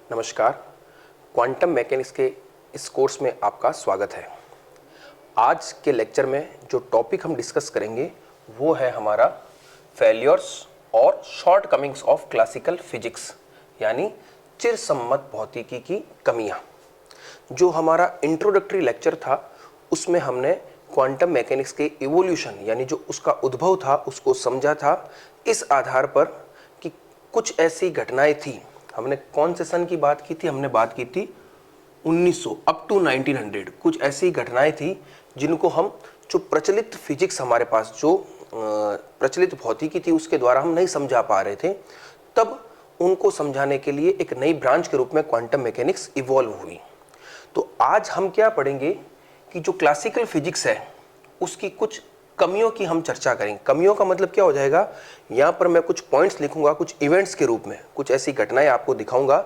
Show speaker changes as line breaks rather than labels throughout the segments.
नमस्कार। Quantum mechanics के इस कोर्स में आपका स्वागत है। आज के लेक्चर में जो टॉपिक हम डिस्कस करेंगे वो है हमारा फेलियर्स और shortcomings of classical physics, यानी चिरसम्मत भौतिकी की कमियां। जो हमारा इंट्रोडक्टरी लेक्चर था उसमें हमने क्वांटम मैकेनिक्स के इवोल्यूशन यानी जो उसका उद्भव था उसको समझा था, इस आधार पर कि कुछ ऐसी घटनाएं थी। हमने कौन से सन की बात की थी? हमने बात की थी 1900 अप टू 1900। कुछ ऐसी घटनाएं थी जिनको हम, जो प्रचलित फिजिक्स हमारे पास, जो प्रचलित भौतिकी थी उसके द्वारा हम नहीं समझा पा रहे थे, तब उनको समझाने के लिए एक नई ब्रांच के रूप में क्वांटम मैकेनिक्स इवॉल्व हुई। तो आज हम क्या पढ़ेंगे कि जो क्लासिकल फिजिक्स है उसकी कुछ कमियों की हम चर्चा करेंगे। कमियों का मतलब क्या हो जाएगा, यहाँ पर मैं कुछ पॉइंट्स लिखूंगा, कुछ इवेंट्स के रूप में, कुछ ऐसी घटनाएं आपको दिखाऊंगा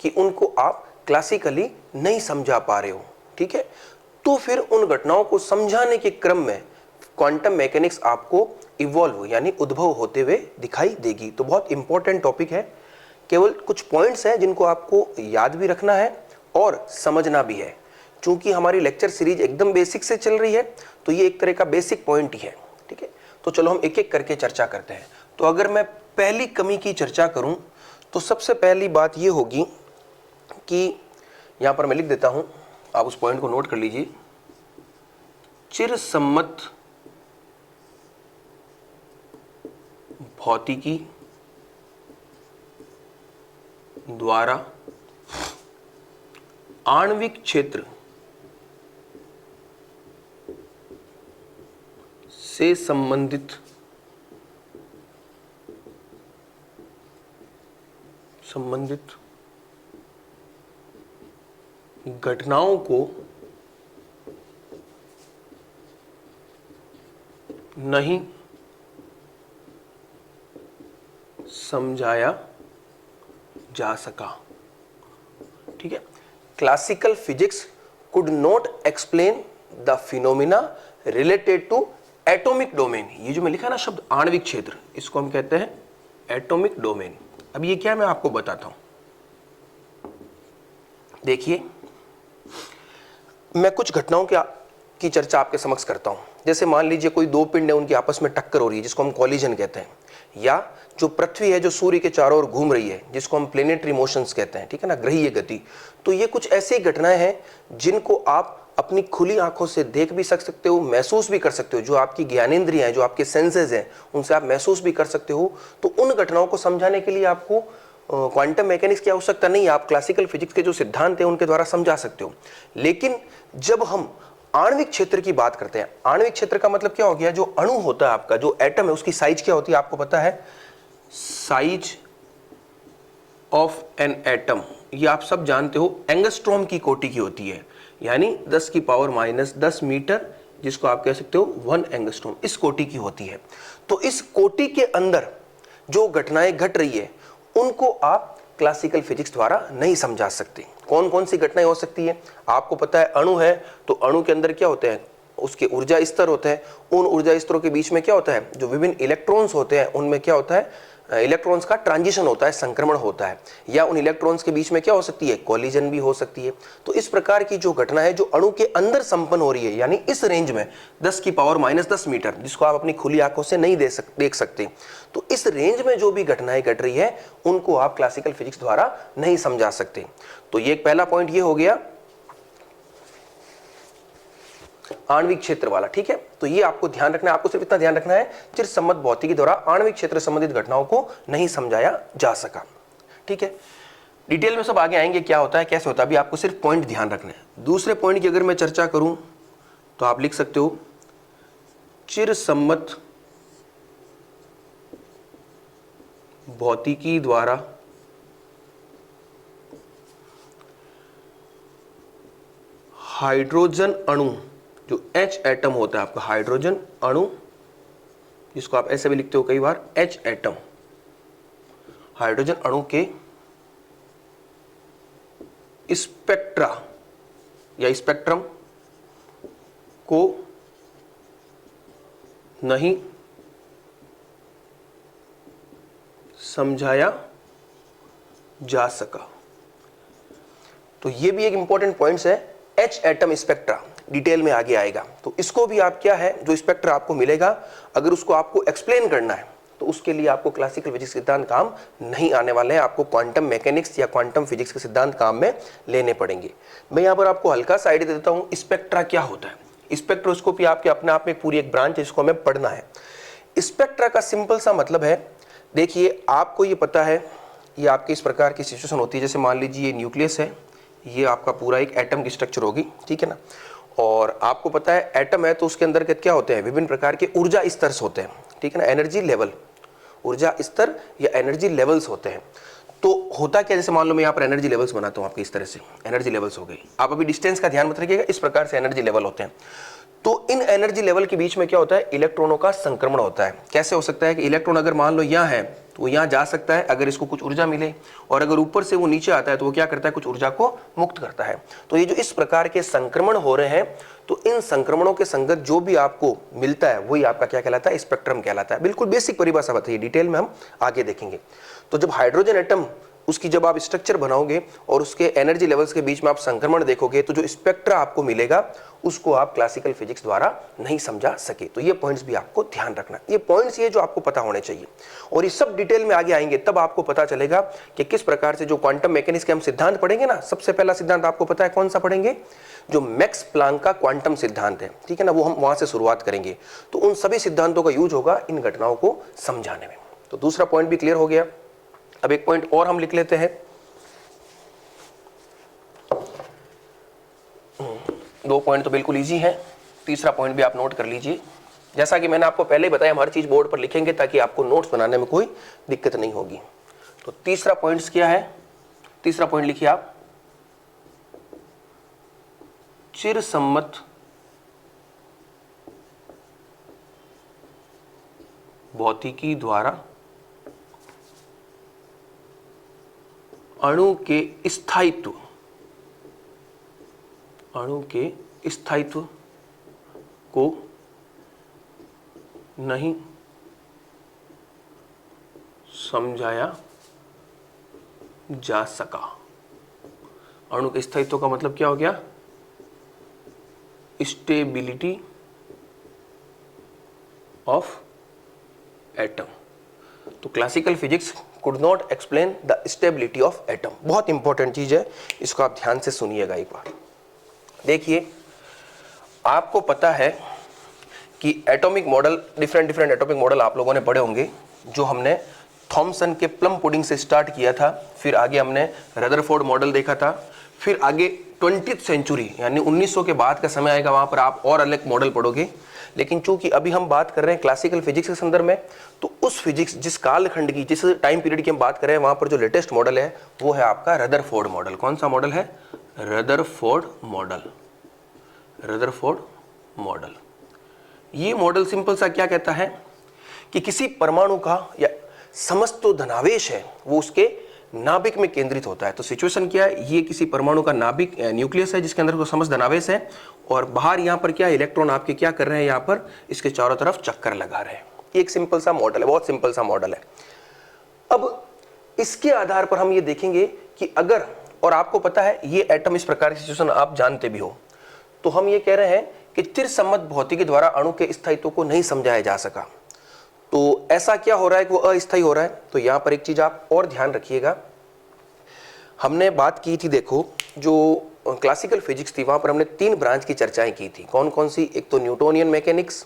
कि उनको आप क्लासिकली नहीं समझा पा रहे हो। ठीक है, तो फिर उन घटनाओं को समझाने के क्रम में क्वांटम मैकेनिक्स आपको इवॉल्व यानी उद्भव होते हुए दिखाई देगी। तो बहुत इंपॉर्टेंट टॉपिक है, केवल कुछ पॉइंट्स हैं जिनको आपको याद भी रखना है और समझना भी है। चूंकि हमारी लेक्चर सीरीज एकदम बेसिक से चल रही है तो ये एक तरह का बेसिक पॉइंट ही है। ठीक है, तो चलो हम एक एक करके चर्चा करते हैं। तो अगर मैं पहली कमी की चर्चा करूं तो सबसे पहली बात ये होगी कि यहां पर मैं लिख देता हूं, आप उस पॉइंट को नोट कर लीजिए। चिरसम्मत भौतिकी द्वारा आणविक क्षेत्र से संबंधित घटनाओं को नहीं समझाया जा सका। ठीक है, classical physics could not explain the phenomena related to atomic domain. ये जो मैं लिखा ना शब्द आणविक क्षेत्र, इसको हम कहते हैं एटॉमिक डोमेन। अब ये क्या है मैं आपको बताता हूं। देखिए, मैं कुछ घटनाओं की चर्चा आपके समक्ष करता हूं। जैसे मान लीजिए कोई दो पिंड है, उनकी आपस में टक्कर हो रही है जिसको हम कॉलिजन कहते हैं, या जो पृथ्वी है जो सूर्य के चारों ओर घूम रही है जिसको हम प्लेनेटरी मोशंस कहते हैं। ठीक है ना, ग्रहीय गति। तो ये कुछ ऐसी घटनाएं हैं जिनको आप अपनी खुली आंखों से देख भी सकते हो, महसूस भी कर सकते हो। जो आपकी ज्ञानेंद्रियां हैं, जो आपके सेंसेस हैं, उनसे आप महसूस भी कर सकते हो। तो उन घटनाओं को समझाने के लिए आपको क्वांटम मैकेनिक्स की आवश्यकता नहीं है, आप क्लासिकल फिजिक्स के जो सिद्धांत हैं उनके द्वारा समझा सकते हो। लेकिन जब हम आणविक क्षेत्र की बात करते हैं, आणविक क्षेत्र का मतलब क्या हो गया, जो अणु होता है आपका, जो एटम है, उसकी साइज क्या होती है आपको पता है? साइज ऑफ एन एटम, ये आप सब जानते हो, एंगस्ट्रॉम की कोटि की होती है, यानी 10 की पावर -10 मीटर, जिसको आप कह सकते हो 1 एंगस्ट्रॉम, इस कोटि की होती है। तो इस कोटि के अंदर जो घटनाएं घट रही है उनको आप क्लासिकल फिजिक्स द्वारा नहीं समझा सकते। कौन कौन सी घटनाएं हो सकती है? आपको पता है अणु है, तो अणु के अंदर क्या होते हैं, उसके ऊर्जा स्तर होते हैं। उन ऊर्जा स्तरों के बीच में क्या होता है, जो विभिन्न इलेक्ट्रॉन्स होते हैं उनमें क्या होता है, इलेक्ट्रॉन्स का ट्रांजिशन होता है, संक्रमण होता है। या उन इलेक्ट्रॉन्स के बीच में क्या हो सकती है, कॉलिजन भी हो सकती है। तो इस प्रकार की जो घटना है जो अणु के अंदर संपन्न हो रही है, यानी इस रेंज में 10 की पावर -10 मीटर, जिसको आप अपनी खुली आंखों से नहीं देख सकते, तो इस रेंज में जो भी घटनाएं घट रही है उनको आप क्लासिकल फिजिक्स द्वारा नहीं समझा सकते। तो ये एक पहला पॉइंट ये हो गया आणविक क्षेत्र वाला। ठीक है, तो ये आपको ध्यान रखना है, आपको सिर्फ इतना ध्यान रखना है, चिरसम्मत भौतिकी द्वारा आणविक क्षेत्र संबंधित घटनाओं को नहीं समझाया जा सका। ठीक है, डिटेल में सब आगे आएंगे, क्या होता है कैसे होता है, अभी आपको सिर्फ पॉइंट ध्यान रखना है। दूसरे पॉइंट की अगर मैं चर्चा करूं तो आप लिख सकते हो, चिरसम्मत भौतिकी द्वारा हाइड्रोजन अणु, जो H एटम होता है आपका, हाइड्रोजन अणु, जिसको आप ऐसे भी लिखते हो कई बार H एटम, हाइड्रोजन अणु के स्पेक्ट्रा या स्पेक्ट्रम को नहीं समझाया जा सका। तो ये भी एक इंपॉर्टेंट पॉइंट्स है। एच एटम स्पेक्ट्रा डिटेल में आगे आएगा, तो इसको भी आप क्या है, जो स्पेक्ट्रा आपको मिलेगा अगर उसको आपको एक्सप्लेन करना है तो उसके लिए आपको क्लासिकल फिजिक्स सिद्धांत काम नहीं आने वाले हैं, आपको क्वांटम मैकेनिक्स या क्वांटम फिजिक्स के सिद्धांत काम में लेने पड़ेंगे। मैं यहाँ पर आपको हल्का सा आइडिया देता हूँ स्पेक्ट्रा क्या होता है। स्पेक्ट्रोस्कोपी आपके अपने आप में पूरी एक ब्रांच है, इसको हमें पढ़ना है। स्पेक्ट्रा का सिंपल सा मतलब है, देखिए आपको ये पता है, ये आपके इस प्रकार की सिचुएशन होती है, जैसे मान लीजिए ये न्यूक्लियस है, ये आपका पूरा एक एटम की स्ट्रक्चर होगी, ठीक है ना। और आपको पता है एटम है तो उसके अंदर क्या होते हैं, विभिन्न प्रकार के ऊर्जा स्तर होते हैं, ठीक है ना, एनर्जी लेवल, ऊर्जा स्तर या एनर्जी लेवल्स होते हैं। तो होता क्या, जैसे मान लो मैं यहाँ पर एनर्जी लेवल्स बनाता हूँ आपके, इस तरह से एनर्जी लेवल्स हो गई। आप अभी डिस्टेंस का ध्यान मत रखिएगा, इस प्रकार से एनर्जी लेवल होते हैं। तो इन एनर्जी लेवल के बीच में क्या होता है, इलेक्ट्रॉनों का संक्रमण होता है। कैसे हो सकता है कि इलेक्ट्रॉन अगर मान लो यहाँ है तो वो यहाँ जा सकता है अगर इसको कुछ ऊर्जा मिले, और अगर ऊपर से वो नीचे आता है तो वो क्या करता है, कुछ ऊर्जा को मुक्त करता है। तो ये जो इस प्रकार के संक्रमण हो रहे हैं, तो इन संक्रमणों के संगत जो भी आपको मिलता है वही आपका क्या कहलाता है, स्पेक्ट्रम कहलाता है। बिल्कुल बेसिक परिभाषा बताइए, डिटेल में हम आगे देखेंगे। तो जब हाइड्रोजन एटम, उसकी जब आप स्ट्रक्चर बनाओगे और उसके एनर्जी लेवल्स के बीच में आप संक्रमण देखोगे, तो जो स्पेक्ट्रा आपको मिलेगा उसको आप क्लासिकल फिजिक्स द्वारा नहीं समझा सके। तो ये पॉइंट्स भी आपको ध्यान रखना, ये पॉइंट्स ये जो आपको पता होने चाहिए, और ये सब डिटेल में आगे आएंगे तब आपको पता चलेगा कि किस प्रकार से जो क्वांटम मैकेनिक्स के हम सिद्धांत पढ़ेंगे ना, सबसे पहला सिद्धांत आपको पता है कौन सा पढ़ेंगे, जो मैक्स प्लांक का क्वांटम सिद्धांत है, ठीक है ना, वो हम वहां से शुरुआत करेंगे। तो उन सभी सिद्धांतों का यूज होगा इन घटनाओं को समझाने में। तो दूसरा पॉइंट भी क्लियर हो गया। अब एक पॉइंट और हम लिख लेते हैं, दो पॉइंट तो बिल्कुल इजी है, तीसरा पॉइंट भी आप नोट कर लीजिए। जैसा कि मैंने आपको पहले ही बताया, हम हर चीज बोर्ड पर लिखेंगे ताकि आपको नोट्स बनाने में कोई दिक्कत नहीं होगी। तो तीसरा पॉइंट क्या है, तीसरा पॉइंट लिखिए आप, चिरसम्मत भौतिकी द्वारा अणु के स्थायित्व, अणु के स्थायित्व को नहीं समझाया जा सका। अणु के स्थायित्व का मतलब क्या हो गया, स्टेबिलिटी ऑफ एटम। तो classical physics could not explain the stability of atom. बहुत इंपॉर्टेंट चीज है, इसको आप ध्यान से सुनिएगा एक बार। देखिए आपको पता है कि atomic model, different atomic model आप लोगों ने पढ़े होंगे, जो हमने थॉमसन के प्लम पुडिंग से स्टार्ट किया था, फिर आगे हमने रदरफोर्ड मॉडल देखा था, फिर आगे 20th सेंचुरी यानी 1900 के बाद का समय आएगा, वहां पर आप और अलग मॉडल पढ़ोगे। लेकिन चूंकि अभी हम बात कर रहे हैं क्लासिकल फिजिक्स के संदर्भ में, तो उस फिजिक्स, जिस कालखंड की, जिस टाइम पीरियड की हम बात कर रहे हैं, वहां पर जो लेटेस्ट मॉडल है वो है आपका रदरफोर्ड मॉडल। कौन सा मॉडल है, रदरफोर्ड मॉडल। रदरफोर्ड मॉडल, ये मॉडल सिंपल सा क्या कहता है कि किसी परमाणु का या समस्त जो धनावेश है वो उसके नाभिक में केंद्रित होता है। तो सिचुएशन क्या है, ये किसी परमाणु का नाभिक न्यूक्लियस है जिसके अंदर को समस्त धनावेश है, और बाहर यहाँ पर क्या इलेक्ट्रॉन आपके क्या कर रहे हैं, यहाँ पर इसके चारों तरफ चक्कर लगा रहे हैं। एक सिंपल सा मॉडल है, बहुत सिंपल सा मॉडल है। अब इसके आधार पर हम ये देखेंगे कि अगर, और आपको पता है ये एटम इस प्रकार की सिचुएशन आप जानते भी हो, तो हम ये कह रहे हैं कि चिरसम्मत भौतिकी द्वारा अणु के स्थायित्व को नहीं समझाया जा सका। तो ऐसा क्या हो रहा है कि वो अस्थायी हो रहा है। तो यहां पर एक चीज आप और ध्यान रखिएगा, हमने बात की थी, देखो जो क्लासिकल फिजिक्स थी वहां पर हमने 3 ब्रांच की चर्चाएं की थी। कौन कौन सी, एक तो न्यूटोनियन मैकेनिक्स,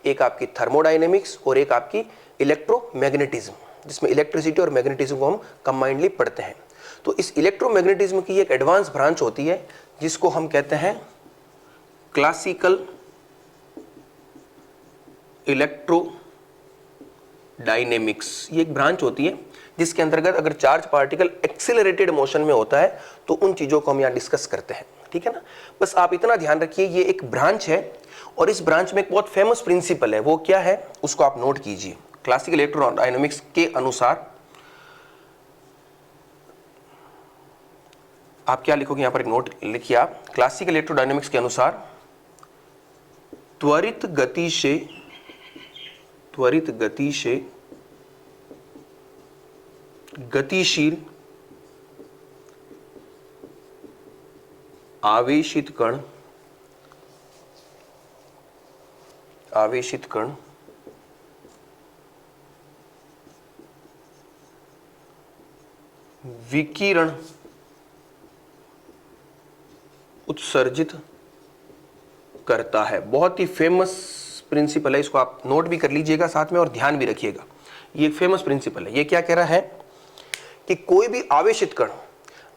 एक आपकी थर्मोडायनेमिक्स, और एक आपकी इलेक्ट्रोमैग्नेटिज्म, जिसमें इलेक्ट्रिसिटी और मैग्नेटिज्म को हम कंबाइंडली पढ़ते हैं। तो इस इलेक्ट्रोमैग्नेटिज्म की एक एडवांस ब्रांच होती है जिसको हम कहते हैं क्लासिकल इलेक्ट्रो डायनेमिक्स। ये एक ब्रांच होती है जिसके अंतर्गत अगर चार्ज पार्टिकल एक्सेलरेटेड मोशन में होता है तो उन चीजों को हम यहां डिस्कस करते हैं, ठीक है ना। बस आप इतना ध्यान रखिए, ये एक ब्रांच है, और इस ब्रांच में एक बहुत फेमस प्रिंसिपल है, वो क्या है उसको आप नोट कीजिए। क्लासिकल इलेक्ट्रो डायनेमिक्स के अनुसार आप क्या लिखोगे, यहां पर एक नोट लिखिए आप, क्लासिकल इलेक्ट्रोडायनेमिक्स के अनुसार त्वरित गति से गतिशील आवेशित कण विकिरण उत्सर्जित करता है। बहुत ही फेमस प्रिंसिपल है, इसको आप नोट भी कर लीजिएगा साथ में और ध्यान भी रखिएगा। ये एक फेमस प्रिंसिपल है। ये क्या कह रहा है कि कोई भी आवेशित कण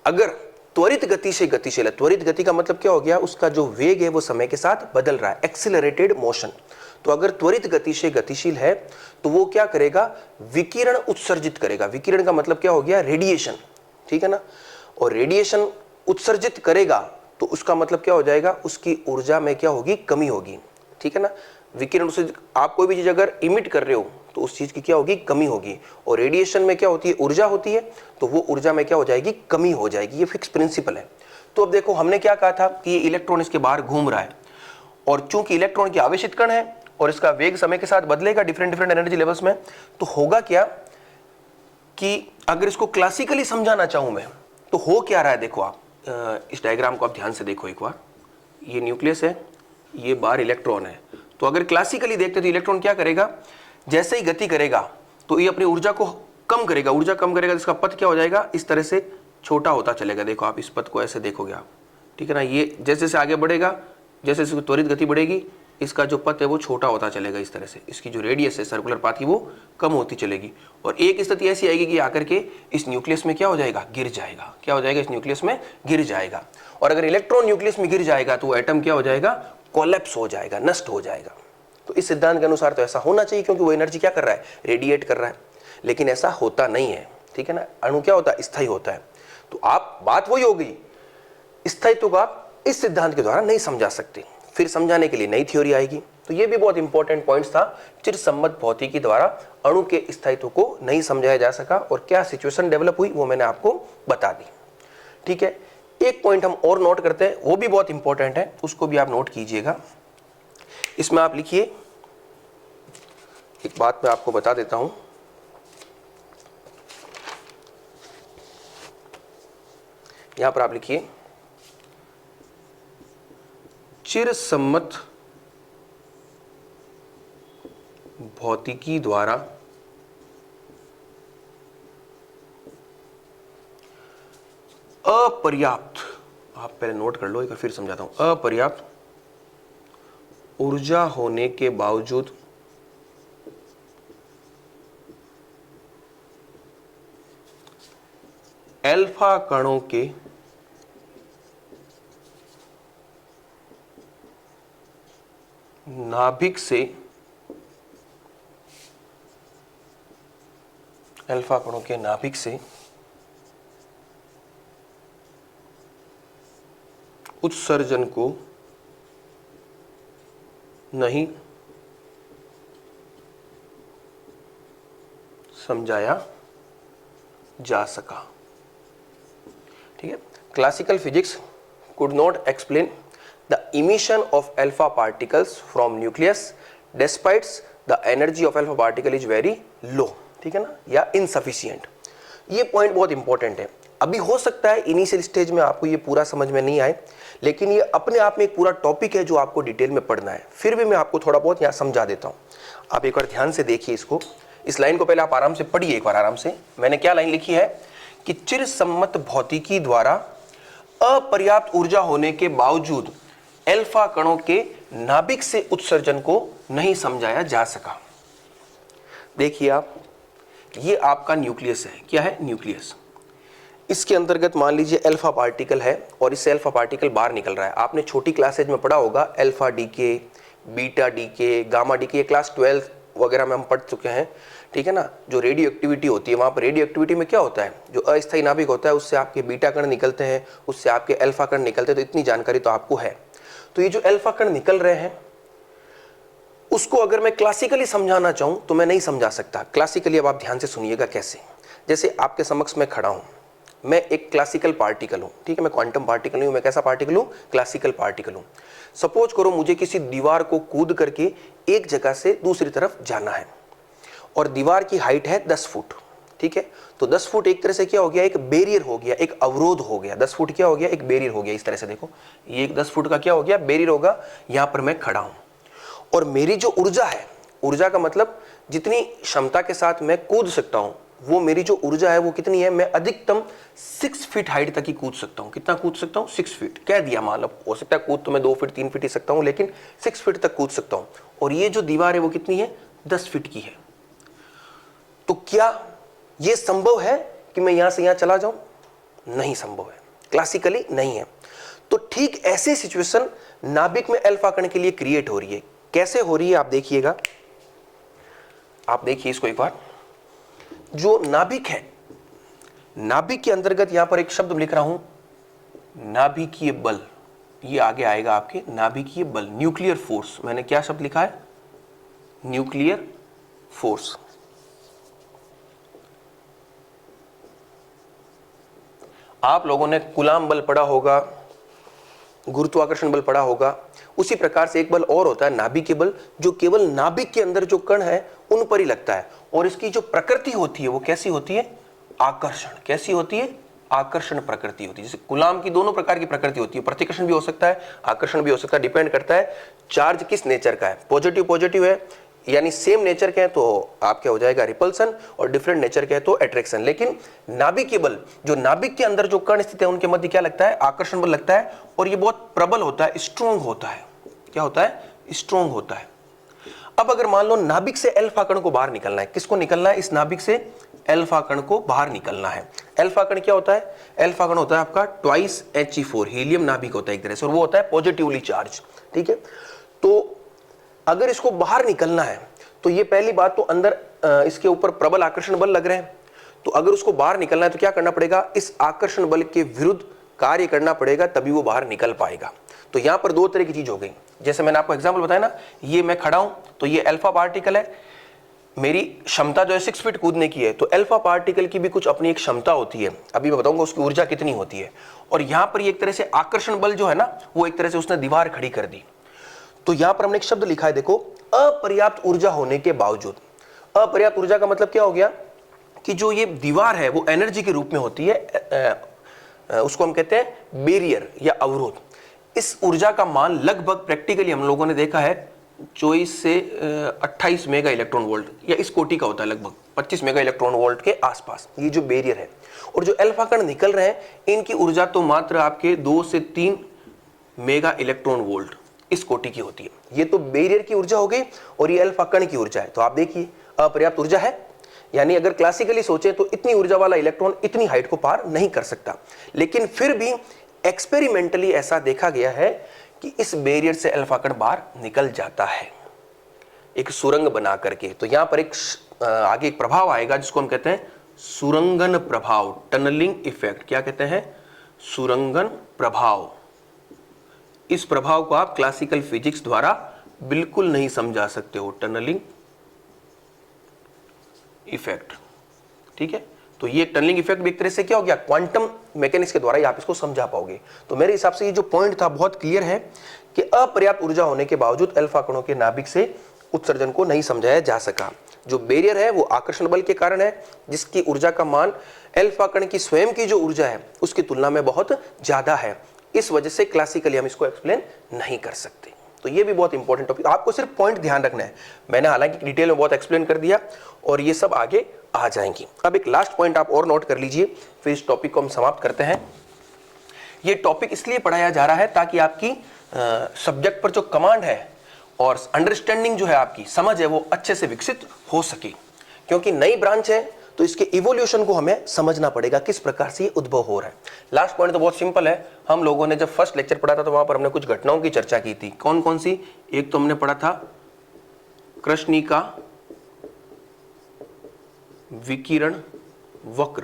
अगर त्वरित गति से गतिशील है, त्वरित गति का मतलब क्या हो गया, उसका जो वेग है वो समय के साथ बदल रहा है, एक्सीलरेटेड मोशन। तो अगर त्वरित गति से गतिशील है तो वो क्या करेगा, विकिरण उत्सर्जित करेगा। विकिरण का मतलब क्या हो गया, रेडिएशन, ठीक है ना। और रेडिएशन उत्सर्जित करेगा तो उसका मतलब क्या हो जाएगा, उसकी ऊर्जा में क्या होगी, कमी होगी, ठीक है ना। विकिरण उत्सर्जित, आप कोई भी चीज अगर इमिट कर रहे हो तो उस चीज की क्या होगी, कमी होगी। और रेडिएशन में क्या होती है, ऊर्जा होती है, तो वो ऊर्जा में क्या हो जाएगी, कमी हो जाएगी। ये फिक्स प्रिंसिपल है। तो अब देखो हमने क्या कहा था कि ये इलेक्ट्रॉन इसके बाहर घूम रहा है, और चूंकि इलेक्ट्रॉन की आवेशित कण है और इसका वेग समय के साथ बदलेगा डिफरेंट डिफरेंट एनर्जी लेवल्स में, तो होगा क्या कि अगर इसको क्लासिकली समझाना चाहूं मैं तो हो क्या रहा है। देखो आप इस डायग्राम को आप ध्यान से देखो एक बार। ये न्यूक्लियस है, ये बाहर इलेक्ट्रॉन है। तो अगर क्लासिकली देखते तो इलेक्ट्रॉन क्या करेगा, जैसे ही गति करेगा तो ये अपनी ऊर्जा को कम करेगा, ऊर्जा कम करेगा, इसका पथ क्या हो जाएगा, इस तरह से छोटा होता चलेगा। देखो आप इस पथ को ऐसे देखोगे आप, ठीक है ना। ये जैसे जैसे आगे बढ़ेगा, जैसे जैसे त्वरित गति बढ़ेगी, इसका जो पथ है वो छोटा होता चलेगा इस तरह से। इसकी जो रेडियस है सर्कुलर पाथ की वो कम होती चलेगी। और एक स्थिति ऐसी आएगी कि आकर के इस न्यूक्लियस में क्या हो जाएगा, गिर जाएगा। क्या हो जाएगा, इस न्यूक्लियस में गिर जाएगा। और अगर इलेक्ट्रॉन न्यूक्लियस में गिर जाएगा तो वो एटम क्या हो जाएगा, कोलैप्स हो जाएगा, नष्ट हो जाएगा। तो इस सिद्धांत के अनुसार तो ऐसा होना चाहिए, क्योंकि वो एनर्जी क्या कर रहा है, रेडिएट कर रहा है। लेकिन ऐसा होता नहीं है, ठीक है ना। अणु क्या होता है, स्थायी होता है। तो आप बात वही हो गई, स्थायित्व को आप इस सिद्धांत के द्वारा नहीं समझा सकते, फिर समझाने के लिए नई थ्योरी आएगी। तो ये भी बहुत इंपॉर्टेंट पॉइंट्स था। चिरसम्मत भौतिकी द्वारा अणु के स्थायित्व को नहीं समझाया जा सका और क्या सिचुएशन डेवलप हुई वो मैंने आपको बता दी, ठीक है। एक पॉइंट हम और नोट करते हैं, वो भी बहुत इंपॉर्टेंट है, उसको भी आप नोट कीजिएगा। इसमें आप लिखिए, एक बात मैं आपको बता देता हूं, यहां पर आप लिखिए, चिरसम्मत भौतिकी द्वारा अपर्याप्त, आप पहले नोट कर लो, एक बार फिर समझाता हूं, अपर्याप्त ऊर्जा होने के बावजूद अल्फा कणों के नाभिक से, अल्फा कणों के नाभिक से उत्सर्जन को नहीं समझाया जा सका, ठीक है। Classical physics could not explain the emission of alpha particles from nucleus despite the energy of alpha particle is very low, ठीक है ना, या insufficient। ये पॉइंट बहुत इंपॉर्टेंट है। अभी हो सकता है इनिशियल स्टेज में आपको ये पूरा समझ में नहीं आए, लेकिन ये अपने आप में एक पूरा टॉपिक है जो आपको डिटेल में पढ़ना है। फिर भी मैं आपको थोड़ा बहुत यहाँ समझा देता हूँ। आप एक बार ध्यान से देखिए इसको, इस लाइन को पहले आप आराम से पढ़िए एक बार आराम से। मैंने क्या लाइन लिखी है कि चिरसम्मत भौतिकी द्वारा अपर्याप्त ऊर्जा होने के बावजूद अल्फा कणों के नाभिक से उत्सर्जन को नहीं समझाया जा सका। देखिए आप, ये आपका न्यूक्लियस है। क्या है, न्यूक्लियस। इसके अंतर्गत मान लीजिए अल्फा पार्टिकल है और इससे अल्फा पार्टिकल बाहर निकल रहा है। आपने छोटी क्लासेज में पढ़ा होगा alpha decay, beta decay, gamma decay, class 12 वगैरह में हम पढ़ चुके हैं, ठीक है ना। जो रेडियो एक्टिविटी होती है, वहाँ पर रेडियो एक्टिविटी में क्या होता है, जो अस्थायी नाभिक होता है उससे आपके बीटा कण निकलते हैं, उससे आपके अल्फा कण निकलते हैं। तो इतनी जानकारी तो आपको है। तो ये जो अल्फा कण निकल रहे हैं उसको अगर मैं क्लासिकली समझाना चाहूं तो मैं नहीं समझा सकता। क्लासिकली अब आप ध्यान से सुनिएगा कैसे। जैसे आपके समक्ष मैं खड़ा हूं, मैं एक क्लासिकल पार्टिकल हूं, ठीक है। मैं क्वांटम पार्टिकल नहीं हूं, मैं कैसा पार्टिकल हूं, क्लासिकल पार्टिकल हूं। सपोज करो मुझे किसी दीवार को कूद करके एक जगह से दूसरी तरफ जाना है और दीवार की हाइट है 10 फुट, ठीक है। तो 10 फुट एक तरह से क्या हो गया, एक बैरियर हो गया, एक अवरोध हो गया। 10 फुट क्या हो गया, एक बैरियर हो गया। इस तरह से देखो, ये एक 10 फुट का क्या हो गया, बैरियर होगा। यहां पर मैं खड़ा हूं और मेरी जो ऊर्जा है, ऊर्जा का मतलब जितनी क्षमता के साथ मैं कूद सकता हूं, वो मेरी जो ऊर्जा है वो कितनी है, मैं अधिकतम 6 फीट हाइट तक ही कूद सकता हूं। कितना कूद सकता हूं, 6 फीट कह दिया। मान लो हो सकता है कूद तो मैं 2 फीट 3 फीट ही सकता हूं, लेकिन 6 फीट तक कूद सकता हूं। और ये जो दीवार है वो कितनी है, 10 फीट की है। तो क्या ये संभव है कि मैं यहां से यहां चला जाऊं? नहीं संभव है, क्लासिकली नहीं है। तो ठीक ऐसी सिचुएशन नाभिक में अल्फा कण के लिए क्रिएट हो रही है। कैसे हो रही है आप देखिएगा, आप देखिए इसको एक बार। जो नाभिक है, नाभिक के अंतर्गत यहां पर एक शब्द लिख रहा हूं, नाभिकीय बल। ये आगे आएगा आपके, नाभिकीय बल, न्यूक्लियर फोर्स। मैंने क्या शब्द लिखा है, न्यूक्लियर फोर्स। आप लोगों ने कूलाम बल पढ़ा होगा, गुरुत्वाकर्षण बल पढ़ा होगा। उसी प्रकार से एक बल और होता है नाभिकीय बल, जो केवल नाभिक के अंदर जो कण है उन पर ही लगता है। और इसकी जो प्रकृति होती है वो कैसी होती है, आकर्षण। कैसी होती है, आकर्षण प्रकृति होती है। जैसे कूलाम की दोनों प्रकार की प्रकृति होती है, प्रतिकर्षण भी हो सकता है, आकर्षण भी हो सकता है। डिपेंड करता है चार्ज किस नेचर का है। पॉजिटिव पॉजिटिव है, यानी सेम नेचर के हैं तो आप क्या हो जाएगा, रिपल्सन, और डिफरेंट नेचर के हैं तो अट्रैक्शन। लेकिन नाभिकीय बल, जो नाभिक के अंदर जो कण स्थित है उनके मध्य क्या लगता है, आकर्षण बल लगता है। और ये बहुत प्रबल होता है, स्ट्रॉन्ग होता है। क्या होता है, स्ट्रॉन्ग होता है। अब अगर मान लो नाभिक से अल्फा कण को बाहर निकलना है, किसको निकलना है, इस नाभिक से अल्फा कण को बाहर निकलना है। अल्फा कण क्या होता है, अल्फा कण होता है आपका ट्वाइस He4, हीलियम नाभिक होता है एक तरह से, और वो होता है पॉजिटिवली चार्ज। ठीक है। तो अगर इसको बाहर निकलना है तो ये पहली बात तो अंदर इसके ऊपर प्रबल आकर्षण बल लग रहे हैं। तो अगर उसको बाहर निकलना है तो क्या करना पड़ेगा, इस आकर्षण बल के विरुद्ध कार्य करना पड़ेगा, तभी वो बाहर निकल पाएगा। तो यहां पर दो तरह की चीज हो गई। जैसे मैंने आपको एग्जांपल बताया ना, ये मैं खड़ा हूं तो ये अल्फा पार्टिकल है, मेरी क्षमता जो है 6 फीट कूदने की है। तो अल्फा पार्टिकल की भी कुछ अपनी एक क्षमता होती है, अभी मैं बताऊंगा उसकी ऊर्जा कितनी होती है। और यहां पर एक तरह से आकर्षण बल जो है ना, वो एक तरह से उसने दीवार खड़ी कर दी। तो यहां पर हमने एक शब्द लिखा है, देखो, अपर्याप्त ऊर्जा होने के बावजूद। अपर्याप्त ऊर्जा का मतलब क्या हो गया कि जो ये दीवार है वो एनर्जी के रूप में होती है, उसको हम कहते हैं बैरियर या अवरोध। इस ऊर्जा का मान लगभग प्रैक्टिकली हम लोगों ने देखा है 24 से 28 मेगा इलेक्ट्रॉन वोल्ट या इस कोटि का होता है, लगभग 25 मेगा इलेक्ट्रॉन वोल्ट के आसपास ये जो बैरियर है। और जो अल्फा कण निकल रहे हैं इनकी ऊर्जा तो मात्र आपके 2 से 3 मेगा इलेक्ट्रॉन वोल्ट इस कोटि की होती है। ये तो बैरियर की ऊर्जा हो गई और ये अल्फा कण की ऊर्जा है। तो आप देखिए अपर्याप्त ऊर्जा है, यानी अगर क्लासिकली सोचें तो इतनी ऊर्जा वाला इलेक्ट्रॉन इतनी हाइट को पार नहीं कर सकता। लेकिन फिर भी एक्सपेरिमेंटली ऐसा देखा गया है कि इस बैरियर से अल्फा कण बाहर निकल जाता है, एक सुरंग बना करके। तो यहां पर एक आगे एक प्रभाव आएगा जिसको हम कहते हैं सुरंगन प्रभाव, टनलिंग इफेक्ट। क्या कहते हैं, सुरंगन प्रभाव। इस प्रभाव को आप क्लासिकल फिजिक्स द्वारा बिल्कुल नहीं समझा सकते हो, टनलिंग इफेक्ट। ठीक है। तो ये टनलिंग इफेक्ट भी एक तरह से क्या हो गया, क्वांटम मैकेनिक्स के द्वारा ही आप इसको समझा पाओगे। तो मेरे हिसाब से ये जो पॉइंट था बहुत क्लियर है कि अपर्याप्त ऊर्जा होने के बावजूद अल्फा कणों के नाभिक से उत्सर्जन को नहीं समझाया जा सका। जो बैरियर है वो आकर्षण बल के कारण है, जिसकी ऊर्जा का मान अल्फा कण की स्वयं की जो ऊर्जा है उसकी तुलना में बहुत ज्यादा है। इस वजह से क्लासिकली हम इसको एक्सप्लेन नहीं कर सकते। तो ये भी बहुत इंपॉर्टेंट टॉपिक, आपको सिर्फ पॉइंट ध्यान रखना है। मैंने हालांकि डिटेल में बहुत एक्सप्लेन कर दिया और ये सब आगे आ जाएंगी। अब एक लास्ट पॉइंट आप और नोट कर लीजिए, फिर इस टॉपिक को हम समाप्त करते हैं। ये टॉपिक इसलिए पढ़ाया जा रहा है ताकि आपकी सब्जेक्ट पर जो कमांड है और अंडरस्टैंडिंग जो है, आपकी समझ है, वो अच्छे से विकसित हो सके। क्योंकि नई ब्रांच है तो इसके इवोल्यूशन को हमें समझना पड़ेगा, किस प्रकार से ये उद्भव हो रहा है। लास्ट पॉइंट तो बहुत सिंपल है। हम लोगों ने जब फर्स्ट लेक्चर पढ़ा था तो वहां पर हमने कुछ घटनाओं की चर्चा की थी। कौन कौन सी, एक तो हमने पढ़ा था कृष्णिका विकिरण वक्र,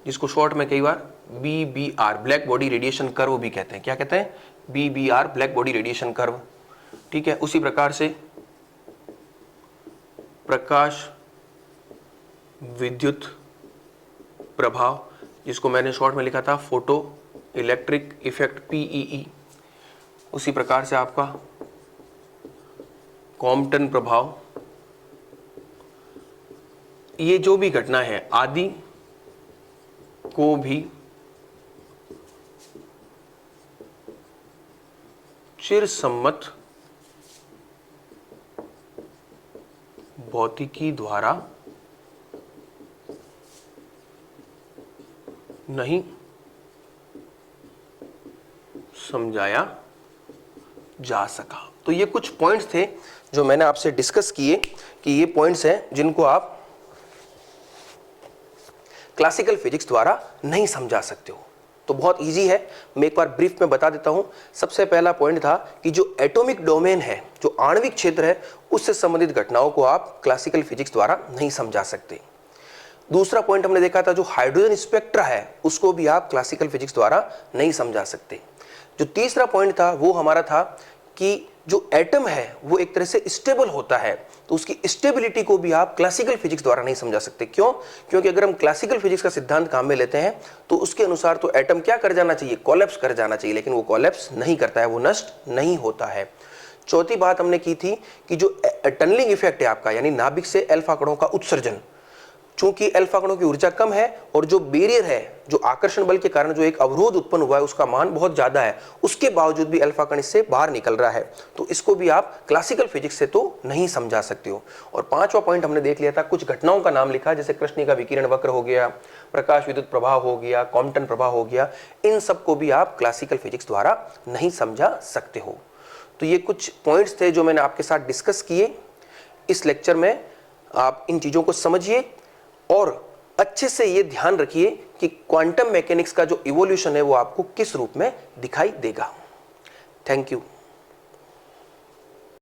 जिसको शॉर्ट में कई बार BBR, black body radiation curve भी कहते हैं। क्या कहते हैं, BBR, black body radiation curve. ठीक है। उसी प्रकार से प्रकाश विद्युत प्रभाव, जिसको मैंने शॉर्ट में लिखा था फोटो इलेक्ट्रिक इफेक्ट, PEE। उसी प्रकार से आपका कॉम्पटन प्रभाव, ये जो भी घटना है आदि को भी चिरसम्मत भौतिकी द्वारा नहीं समझाया जा सका। तो ये कुछ पॉइंट्स थे जो मैंने आपसे डिस्कस किए कि ये पॉइंट्स हैं जिनको आप क्लासिकल फिजिक्स द्वारा नहीं समझा सकते हो। तो बहुत इजी है, मैं एक बार ब्रीफ में बता देता हूं। सबसे पहला पॉइंट था कि जो एटॉमिक डोमेन है, जो आणविक क्षेत्र है, उससे संबंधित घटनाओं को आप क्लासिकल फिजिक्स द्वारा नहीं समझा सकते। दूसरा पॉइंट हमने देखा था जो हाइड्रोजन स्पेक्ट्रा है, उसको भी आप क्लासिकल फिजिक्स द्वारा नहीं समझा सकते। जो तीसरा पॉइंट था वो हमारा था कि जो एटम है वो एक तरह से स्टेबल होता है, तो उसकी स्टेबिलिटी को भी आप क्लासिकल फिजिक्स द्वारा नहीं समझा सकते। क्यों? क्योंकि अगर हम क्लासिकल फिजिक्स का सिद्धांत काम में लेते हैं तो उसके अनुसार तो एटम क्या कर जाना चाहिए, कोलैप्स कर जाना चाहिए, लेकिन वो कोलैप्स नहीं करता है, वो नष्ट नहीं होता है। चौथी बात हमने की थी कि जो टनलिंग इफेक्ट है आपका, यानी नाभिक से अल्फा कणों का उत्सर्जन, चूंकि अल्फा कणों की ऊर्जा कम है और जो बैरियर है, जो आकर्षण बल के कारण जो एक अवरोध उत्पन्न हुआ है, उसका मान बहुत ज्यादा है, उसके बावजूद भी अल्फा कण इससे बाहर निकल रहा है, तो इसको भी आप क्लासिकल फिजिक्स से तो नहीं समझा सकते हो। और पांचवा पॉइंट हमने देख लिया था, कुछ घटनाओं का नाम लिखा, जैसे कृष्ण का विकिरण वक्र हो गया, प्रकाश विद्युत प्रभाव हो गया, कॉम्पटन प्रभाव हो गया, इन सबको भी आप क्लासिकल फिजिक्स द्वारा नहीं समझा सकते हो। तो ये कुछ पॉइंट्स थे जो मैंने आपके साथ डिस्कस किए। इस लेक्चर में आप इन चीजों को समझिए और अच्छे से ये ध्यान रखिए कि क्वांटम मैकेनिक्स का जो इवोल्यूशन है वो आपको किस रूप में दिखाई देगा। Thank you.